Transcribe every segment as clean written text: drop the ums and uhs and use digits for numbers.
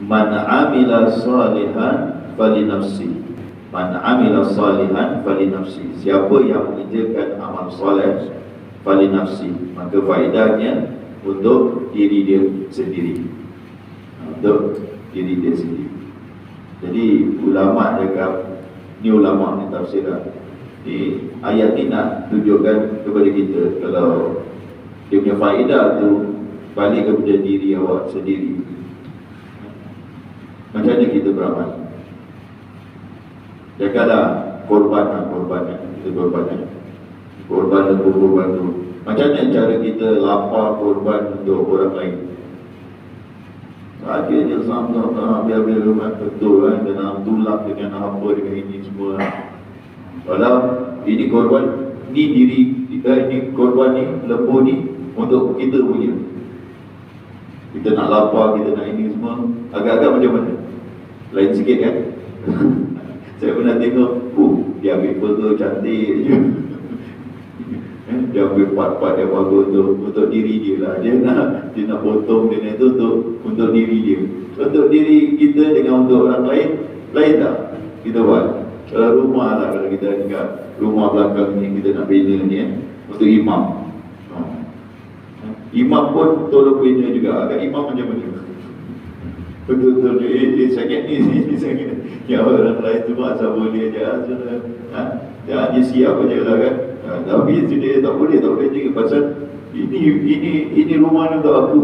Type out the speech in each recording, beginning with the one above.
Man amila salihan falinafsi. Man amila salihan falinafsi. Siapa yang mengerjakan amal soleh falinafsi, maka faedahnya untuk diri dia sendiri. Untuk diri dia sendiri. Jadi ulama cakap, ni ulama ni tafsirah, ni ayat ni nak tunjukkan kepada kita kalau dia punya faedah tu balik kepada diri awak sendiri. Macam mana kita beramal? Janganlah korban kita korban tu. Macam mana cara kita lapar korban untuk orang lain? Akhirnya sama biar rumah betul kan, dengan tulak, dengan apa, dengan ini semua. Walau ini korban, ini korban ni, lembu ni untuk kita punya. Kita nak lapar, kita nak ini semua, agak-agak macam mana? Lain sikit kan? Saya pernah tengok, dia ambil foto cantik je. Dia ambil part-part yang bagus untuk diri dia lah. Dia nak potong dia tu untuk diri dia. Untuk diri kita dengan untuk orang lain, lain tak kita buat? Kalau rumah lah, kalau kita dekat rumah belakang ni, kita nak bina ni untuk imam. Imam pun tolong bina juga. Agak imam macam mana? Betul-betul sangat ni sangat. Yang orang lain tu asal boleh je. Dia siap je lah kan. Tapi dia tak boleh juga. Pasal ini rumah ni untuk aku.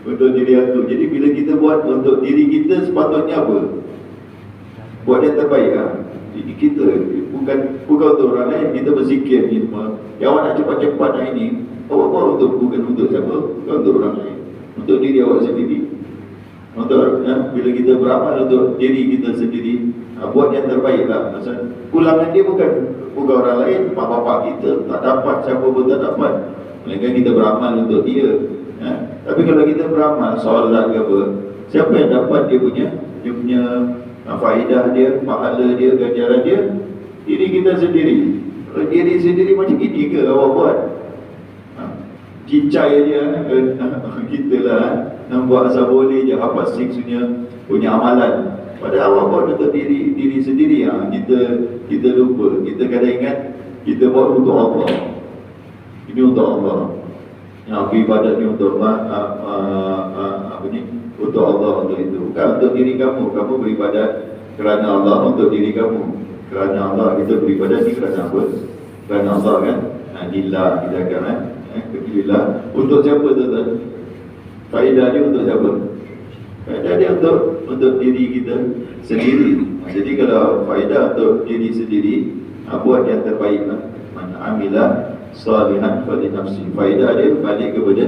Untuk diri aku. Jadi bila kita buat untuk diri kita, sepatutnya apa? Buat yang terbaik lah. Jadi kita bukan untuk orang lain. Kita berzikir ni semua. Yang awak nak cepat-cepat hari ni, awak buat bukan untuk siapa? Bukan untuk orang lain. Untuk diri awak sendiri. Untuk bila kita beramal untuk diri kita sendiri, buat yang terbaik lah. Pasal pulangan dia bukan orang lain, mak bapak kita tak dapat, siapa pun tak dapat. Melainkan kita beramal untuk dia. Tapi kalau kita beramal solat ke apa, siapa yang dapat dia punya faedah dia, pahala dia, ganjaran dia? Diri kita sendiri. Kalau diri sendiri macam ini ke awak buat? Cincai je kita lah, nak buat asal boleh je, apa punya amalan. Padahal awak buat untuk diri sendiri. Kita lupa. Kita kadang ingat kita buat untuk Allah. Ini untuk Allah. Ibadat ni untuk untuk Allah, untuk itu. Bukan untuk diri kamu. Kamu beribadat kerana Allah, untuk diri kamu. Kerana Allah. Kita beribadat ni kerana apa? Kerana Allah kan. Lillah kita akan lillah. Untuk siapa tuan-tuan? Faedah dia untuk siapa? Faedah dia untuk diri kita sendiri. Jadi kalau faedah untuk diri sendiri, buat yang terbaik lah. Man amila salihan falinafsi. Faedah dia balik kepada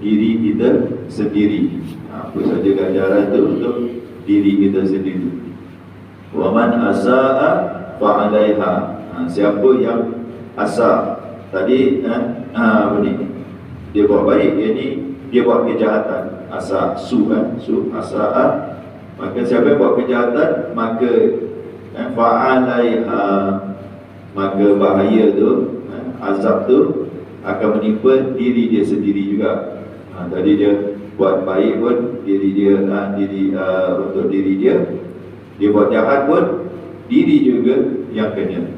diri kita sendiri. Apa saja ganjaran tu untuk diri kita sendiri. Wa man asaa fa'alaiha. Siapa yang asa tadi apa ni? Dia buat baik, dia buat kejahatan. Asa kan? Asaa. Maka siapa yang buat kejahatan, maka fa'alaiha, maka bahaya tu, azab tu akan menimpa diri dia sendiri juga. Tadi dia buat baik pun diri dia, untuk diri dia. Dia buat jahat pun diri juga yang kena.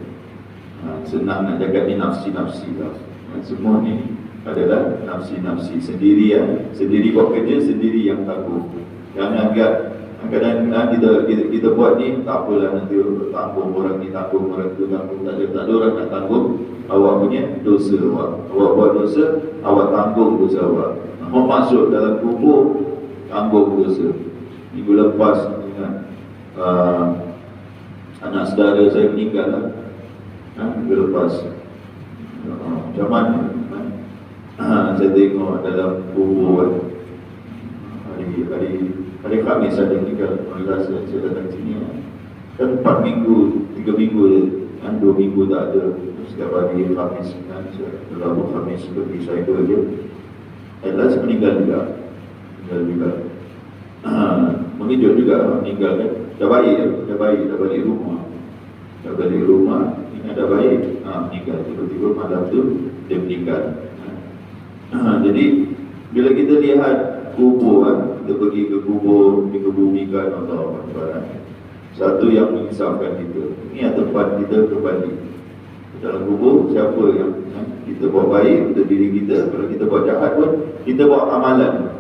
Senang nak jaga ni nafsi-nafsi lah. Semua ni adalah nafsi-nafsi sendiri. Sendiri buat kerja, sendiri yang tanggung. Jangan anggap kadang-kadang kita buat ni tak apalah, nanti tanggung orang ni, tanggung orang tu, tanggung. Tak ada orang nak tanggung awak punya dosa awak. Awak buat dosa, awak tanggung dosa awak. Awak masuk dalam kubur, tanggung dosa. Minggu lepas anak saudara saya meninggal lah. Minggu lepas macam mana saya tengok dalam kubur hari Khamis ada meninggal. Alhamdulillah saya datang sini kan 4 minggu, 3 minggu kan, 2 minggu tak ada. Setiap hari Khamis kan, dalam Khamis pergi saya je. Alhamdulillah saya meninggal juga. Mengejut juga meninggal kan. Dah baik, dah balik rumah. Ini dah baik, meninggal. Tiba-tiba malam tu dia meninggal. Jadi bila kita lihat kubur kita pergi ke kubur, dikebumikan Allah Akbar. Satu yang mengisahkan kita. Ini tempat kita kembali. Dalam kubur, siapa yang kita buat baik untuk diri kita, kalau kita buat jahat pun, kita buat amalan.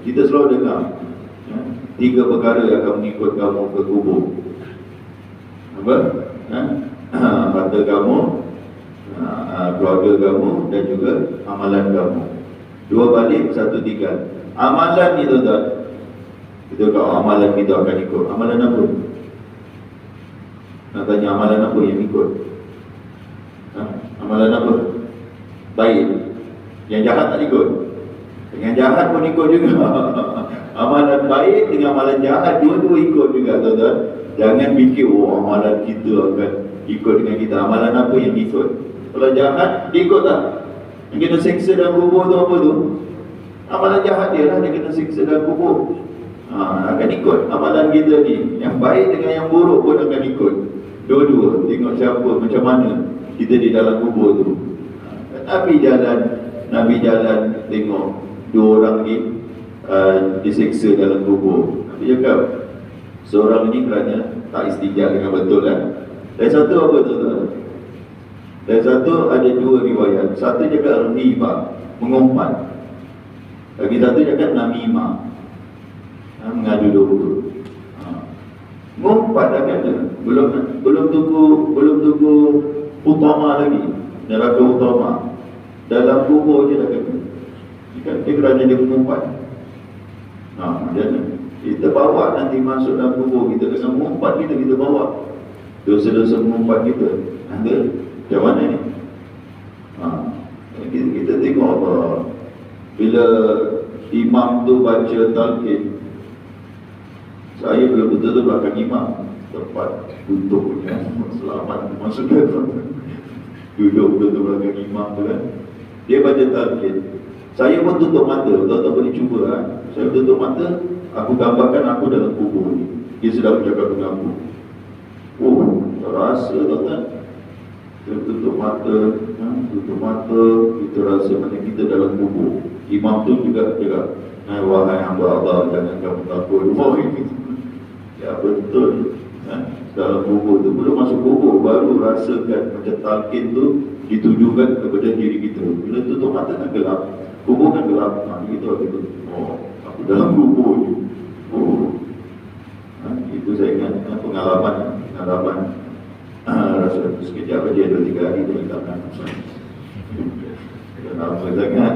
Kita selalu dengar 3 perkara yang akan mengikut kamu ke kubur. Apa? Harta kamu, keluarga kamu, dan juga amalan kamu. 2 balik, 1 tinggal. Amalan ni tuan-tuan, kita kata amalan kita akan ikut. Amalan apa? Nak tanya amalan apa yang ikut? Amalan apa? Baik. Yang jahat tak ikut. Dengan jahat pun ikut juga. Amalan baik dengan amalan jahat, dua-dua ikut juga, tuan-tuan. Jangan fikir, amalan kita akan ikut dengan kita. Amalan apa yang ikut? Kalau jahat, dia ikut tak? Yang kena seksa dalam kubur tu apa tu? Amalan jahat dia lah, dia kena seksa dalam kubur. Akan ikut amalan kita ni. Yang baik dengan yang buruk pun akan ikut. Dua-dua, tengok siapa, macam mana kita di dalam kubur tu. Nabi jalan tengok 2 orang ni diseksa dalam kubur. Nabi cakap, seorang ni kerana tak istijab dengan betul kan. Dan satu apa tu? Dan satu ada 2 riwayat. Satu cakap riba, mengumpat. Lagi satu cakap namimah, mengadu domba. Mengumpat dah kata. Belum tunggu utama lagi, neraka utama. Dalam kubur je dah kata. Dia kerana dia mengumpat. Jadi kita bawa nanti masuk dalam kubur kita dengan mengumpat kita bawa dosa-dosa mengumpat kita. Ada macam mana ni? Kita tengok apa, bila imam tu baca talqin, saya belum betul-betul belakang imam, tempat duduk punya, selamat masuk dalam duduk betul-betul belakang imam tu kan. Dia baca talqin, saya pun tutup mata. Tuan-tuan boleh cuba kan? Saya tutup mata, aku gambarkan aku dalam kubur ni. Dia sedang bercakap dengan aku. Tak rasa tuan-tuan. Kita tutup mata, kita rasa macam kita dalam kubur. Imam tu juga cakap, wahai hamba Allah, jangan kamu takut. Ya betul. Dalam kubur tu, belum masuk kubur, baru rasakan macam talqin tu ditujukan kepada diri kita. Bila tutup mata kan gelap, kubur kan gelap. Kita aku dalam kubur ni. Itu saya ingat pengalaman rasa sekejap aja 2-3 hari tu hilangkan. Lama sangat.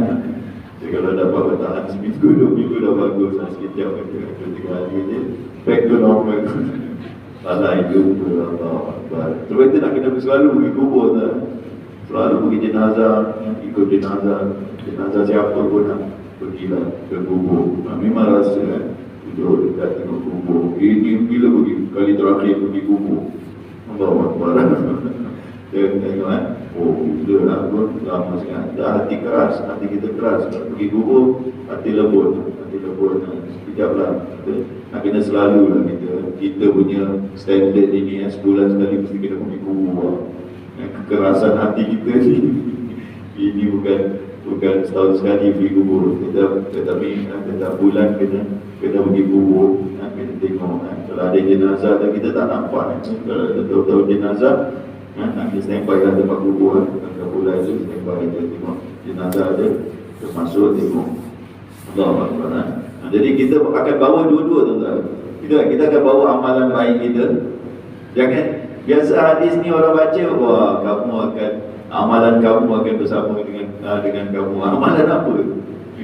Jadi kalau dapat bertahan seminggu 2 minggu dah bagus. Sekejap aja 2-3 hari je back to normal. Salah hidup Allah Akbar. Sebab itu nak kena selalu pergi kubur tak? Selalu pergi jenazah, ikut jenazah siapa pun nak pergilah ke kubur. Memang rasa duduk dekat tengok kubur. Ini bila pergi kali terakhir pergi kubur? Allah Akbar. Dia tengok bila lah pun lama sangat. Dah hati keras, hati kita keras. Kalau pergi kubur, hati lembut. Sekejap lah. Nak kena selalu lah kita punya standard ini sebulan sekali mesti kena pergi kubur. Kekerasan hati kita ni ini bukan setahun sekali pergi kubur. Tetapi setiap bulan kena pergi kubur. Kena tengok. Kalau ada jenazah kita tak nampak. Kalau ada tahu jenazah, kita standby lah tempat kubur. Kalau bulan tu standby je tengok jenazah ada, kita masuk tengok. Allah Akbar. Jadi kita akan bawa dua-dua tuan-tuan. Kita akan bawa amalan baik kita. Jangan biasa hadis ni orang baca, amalan kamu akan bersama dengan kamu. Amalan apa?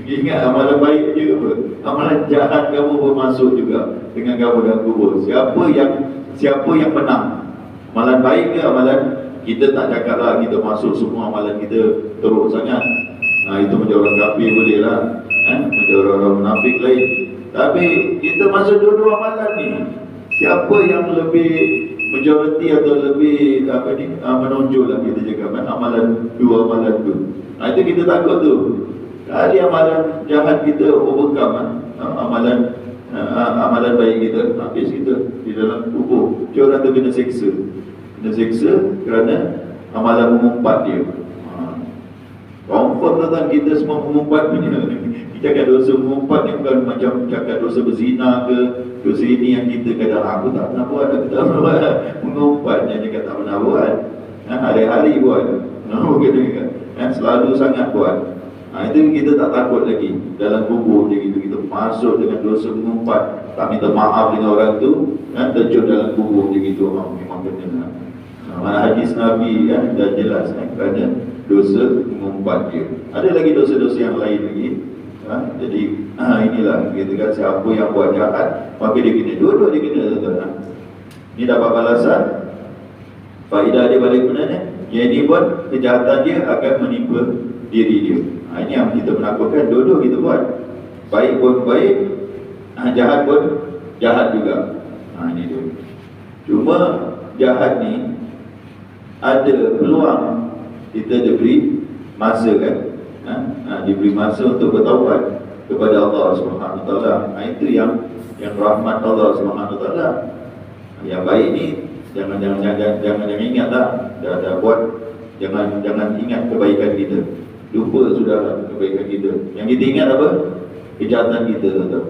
Ingat amalan baik je apa? Amalan jahat kamu pun masuk juga dengan kamu dalam kubur. Siapa yang menang? Amalan baik ke amalan kita? Tak cakap lah kita masuk semua amalan kita teruk sangat. Itu macam orang kafir boleh lah, macam orang-orang munafik lain. Tapi kita masuk dua-dua amalan ni. Siapa yang lebih majoriti atau lebih menonjol lah kita cakap amalan tu. Itu kita takut tu. Kali amalan jahat kita overcome, amalan baik kita habis kita di dalam kubur. Orang tu kena seksa kerana amalan mengumpat dia. Confirm tuan kita semua mengumpat punya. Cakap dosa mengumpat ni bukan macam cakap dosa berzina ke, dosa ini yang kita kata aku tak pernah buat, aku tak pernah buat. Mengumpat yang cakap tak pernah buat, hari-hari buat, selalu sangat buat. Itu kita tak takut lagi. Dalam kubur je gitu, kita masuk dengan dosa mengumpat, tak minta maaf dengan orang tu, terjun dalam kubur je gitu, memang kena. Hadis Nabi dah jelas kerana dosa mengumpat dia. Ada lagi dosa-dosa yang lain lagi. Jadi inilah kita kata siapa yang buat jahat maka dia kena, dua-dua dia kena tuan-tuan. Ini dapat balasan. Faedah dia balik sebenarnya, yang ini buat kejahatan dia akan menimpa diri dia. Ini yang kita menakutkan, dua-dua kita buat. Baik pun baik, jahat pun jahat juga. Ini dia. Cuma jahat ni ada peluang kita diberi masa kan, diberi masa untuk bertaubat kepada Allah Subhanahu Wa Taala. Itu yang rahmat Allah Subhanahu Wa Taala. Yang baik ni jangan ingatlah dah buat, jangan ingat kebaikan kita, lupa sudah kebaikan kita. Yang kita ingat apa? Kejahatan kita, tuan-tuan.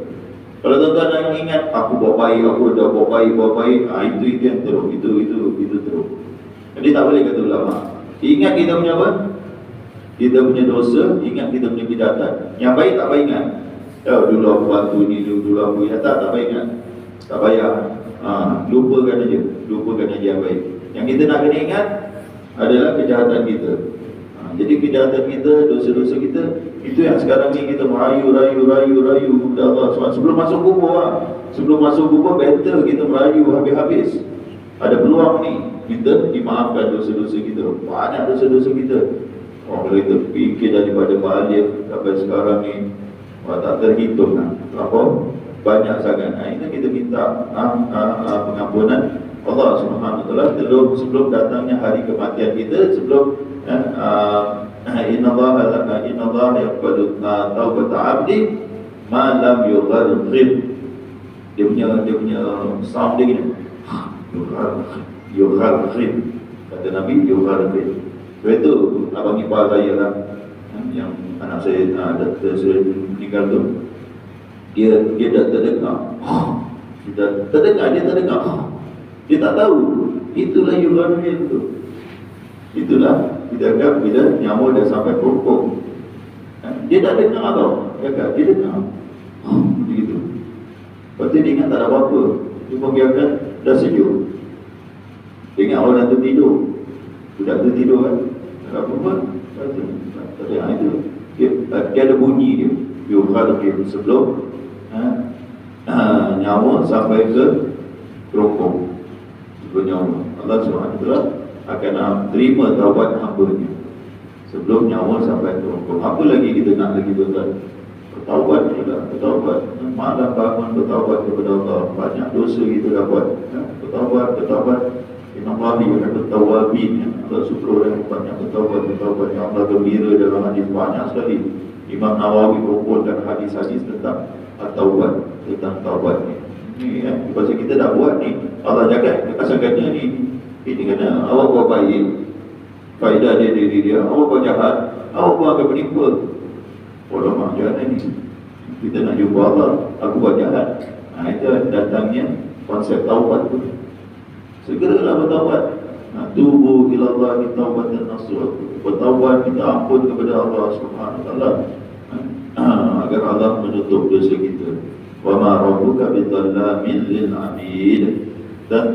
Kalau tuan-tuan nak ingat aku buat baik, aku dah buat baik, itu yang teruk, itu teruk. Jadi tak boleh kata ulama. Ingat kita punya apa? Kita punya dosa, ingat kita punya kejahatan. Yang baik tak payah ingat. Dulu aku bantu ni, dulu aku tak payah ingat. Tak payah. Lupakan aja yang baik. Yang kita nak kena ingat adalah kejahatan kita. Jadi kejahatan kita, dosa-dosa kita, itu yang sekarang ni kita merayu kepada Allah SWT. Sebelum masuk kubur, better kita merayu habis-habis. Ada peluang ni kita dimaafkan dosa-dosa kita. Banyak dosa-dosa kita. Kalau kita fikir daripada balik sampai sekarang ni, tak terhitung apa banyak sangat. Ini kita minta pengampunan Allah Subhanahu Wa Taala sebelum datangnya hari kematian kita, sebelum innallaha yaqbalu taubat 'abdi ma lam yugharghir. Dia punya sound dia gini. Yugharghir. Kata Nabi yugharghir. Itu abang ipar saya lah, yang anak saya meninggal tu. Dia dah terdengar. Dia tak tahu. Itulah yugharghir tu. Itulah kita anggap bila nyawa dah sampai pokok. Dia dah dengar tau. Dia dengar. Begitu. Lepas tu dia ingat tak ada apa-apa. Cuma biarkan dah sejuk. Dia ingat orang tu tidur. Budak tu tidur kan. Tak ada apa-apa. Tak ada itu. Dia ada bunyi dia. Yugharghir sebelum nyawa sampai ke kerongkong. Sebelum nyawa Allah SWT akan terima taubat hamba-Nya sebelum nyawa sampai ke kerongkong. Apa lagi kita nak lagi tuan-tuan? Bertaubat juga, bertaubat. Malam bangun bertaubat kepada Allah. Banyak dosa kita dah buat. Bertaubat. Innallaha yuhibbut tawwabin. Allah suka orang yang banyak bertaubat. Yang Allah gembira dalam hadis banyak sekali. Imam Nawawi kumpulkan hadis-hadis tentang taubat, tentang taubat ni. Pasal kita dah buat ni, Allah jaga asal kata ni. Ini kena awak buat baik, faedah dia diri dia. Awak buat jahat, awak pun akan menimpa. Orang mak jahat ni, kita nak jumpa Allah, aku buat jahat. Itu datangnya konsep taubat tu. Segeralah bertaubat. Tubu ila Allah taubatan nasuha. Bertaubat, minta ampun kepada Allah Subhanahu Wa Taala agar Allah menutup dosa kita. Wa ma rabbuka bidzallamin lil 'abid. Dan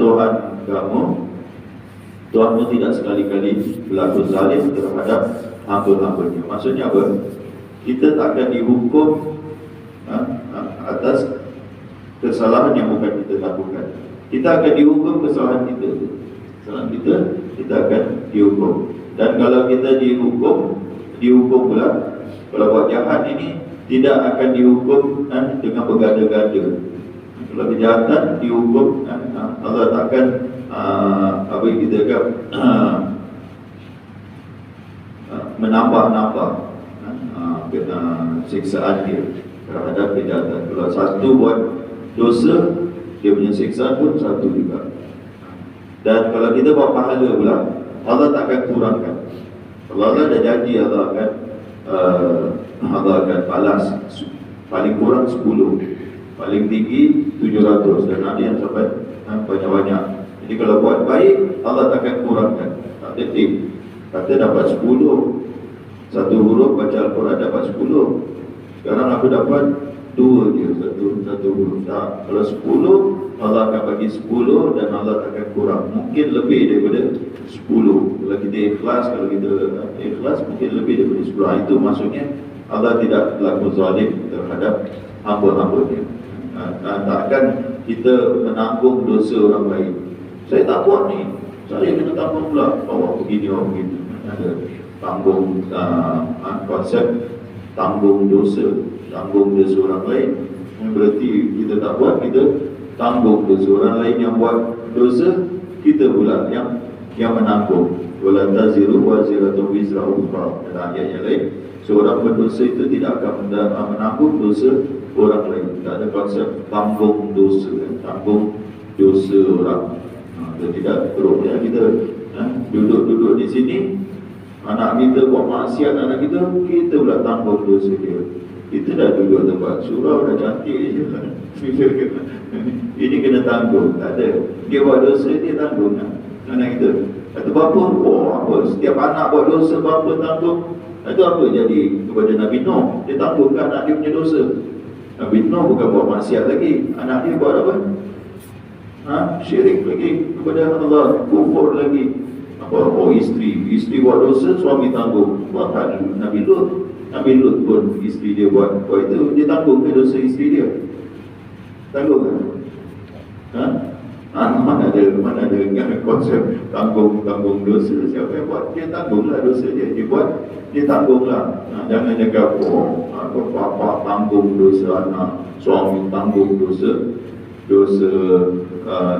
Tuhanmu tidak sekali-kali berlaku zalim terhadap hamba-hambanya. Maksudnya apa? Kita tak akan dihukum atas kesalahan yang bukan kita lakukan. Kita akan dihukum kesalahan kita. Kesalahan kita akan dihukum. Dan kalau kita dihukum pula, kalau buat jahat ini tidak akan dihukum dengan berganda-ganda. Kalau kejahatan dihukum, Allah takkan apa yang kita kata menambah-nambah siksaan dia terhadap kejahatan. Kalau satu buat dosa, dia punya siksaan pun satu juga. Dan kalau kita buat pahala pula, Allah tak akan kurangkan. Kalau Allah dah janji, Allah akan Allah akan balas paling kurang 10, paling tinggi 700, dan ada yang sampai banyak-banyak. Jadi kalau buat baik, Allah akan kurangkan. Tak ada tip. Kata dapat 10, satu huruf baca Al-Quran dapat 10. Sekarang aku dapat 2 je, satu huruf. Tak. Kalau 10, Allah akan bagi 10 dan Allah akan kurang. Mungkin lebih daripada 10. Kalau kita ikhlas, mungkin lebih daripada 10. Itu maksudnya Allah tidak berlaku zalim terhadap hamba-hambanya. Takkan kita menanggung dosa orang lain. Saya tak buat ni, saya kena tanggung pula. Awak begini, awak begitu. Ada tanggung konsep tanggung dosa orang lain. Berarti kita tak buat, kita tanggung dosa orang lain yang buat dosa, kita pula yang menanggung. Wala taziru waziratun wizra ukhra. Dalam ayat yang lain, seorang berdosa itu tidak akan menanggung dosa orang lain. Tak ada konsep tanggung dosa, tanggung dosa orang. Kita tidak perlu kita duduk di sini, anak kita buat maksiat anak kita pula tanggung dosa dia. Kita dah duduk tempat surau, dah cantik je. Ini kena tanggung, tak ada. Dia buat dosa, dia tanggung anak kita. Kata bapa, apa? Setiap anak buat dosa, bapa tanggung. Itu apa jadi kepada Nabi Nuh? Dia tanggungkan anak dia punya dosa. Nabi Nuh bukan buat maksiat lagi, anak dia buat apa? Syirik lagi kepada Allah, kufur lagi. Isteri buat dosa, suami tanggung. Bahkan Nabi Lut pun isteri dia buat itu, dia tanggung ke dosa isteri dia? Tanggung kan? Mana ada konsep tanggung dosa. Siapa yang buat, dia tanggunglah dosa dia. Dia tanggunglah. Jangan cakap bapa tanggung dosa anak, suami tanggung dosa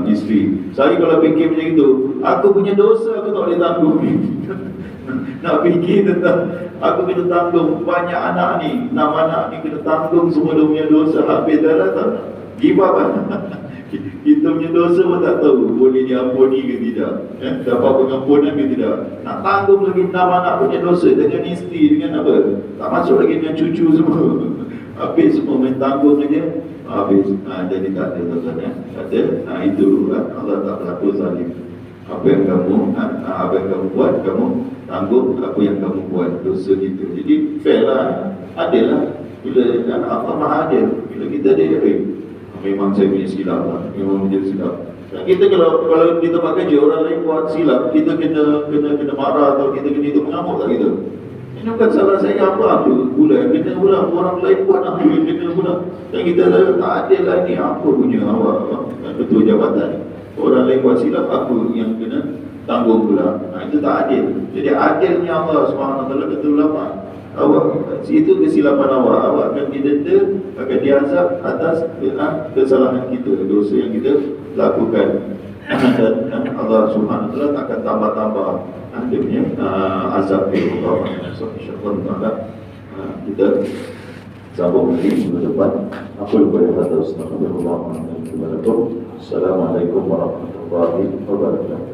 isteri. Saya kalau fikir macam itu, aku punya dosa aku tak boleh tanggung. Nak fikir tentang aku kena tanggung banyak anak ni, 6 anak ni kena tanggung semua dia punya dosa. Habis dah lah tak give up kan? Kita punya dosa pun tak tahu boleh diampuni ke tidak, dapat pengampunan ke tidak. Nak tanggung lagi 6 anak punya dosa dengan isteri, dengan apa, tak masuk lagi dengan cucu semua. Habis semua main tanggung aja, habis. Jadi tak ada tuan-tuan, kata itu Allah tak berlaku zalim. Apa yang kamu buat, kamu tanggung. Apa yang kamu buat, dosa kita. Jadi fair lah, adil lah. Bila Allah maha adil, bila kita dia memang saya punya silap lah, memang dia silap. Kita kalau kita pakai je orang lain buat silap, kita kena marah atau kita kena itu, mengamuk tak kita? Ini bukan salah saya apa pula, kena pula orang lain buat apa yang kena pula. Dan kita tak adil lah ni, apa punya awak ketua jabatan, orang lain buat silap, aku yang kena tanggung pula. Itu tak adil. Jadi adilnya Allah SWT kata ulama, awak itu kesilapan awak akan didenda, akan diazab atas kesalahan kita, dosa yang kita lakukan. Dan Allah SWT takkan tambah-tambah dia punya azab Allah. InsyaAllah kita sambung lagi minggu depan. Aku lupa yang kata Assalamualaikum warahmatullahi wabarakatuh.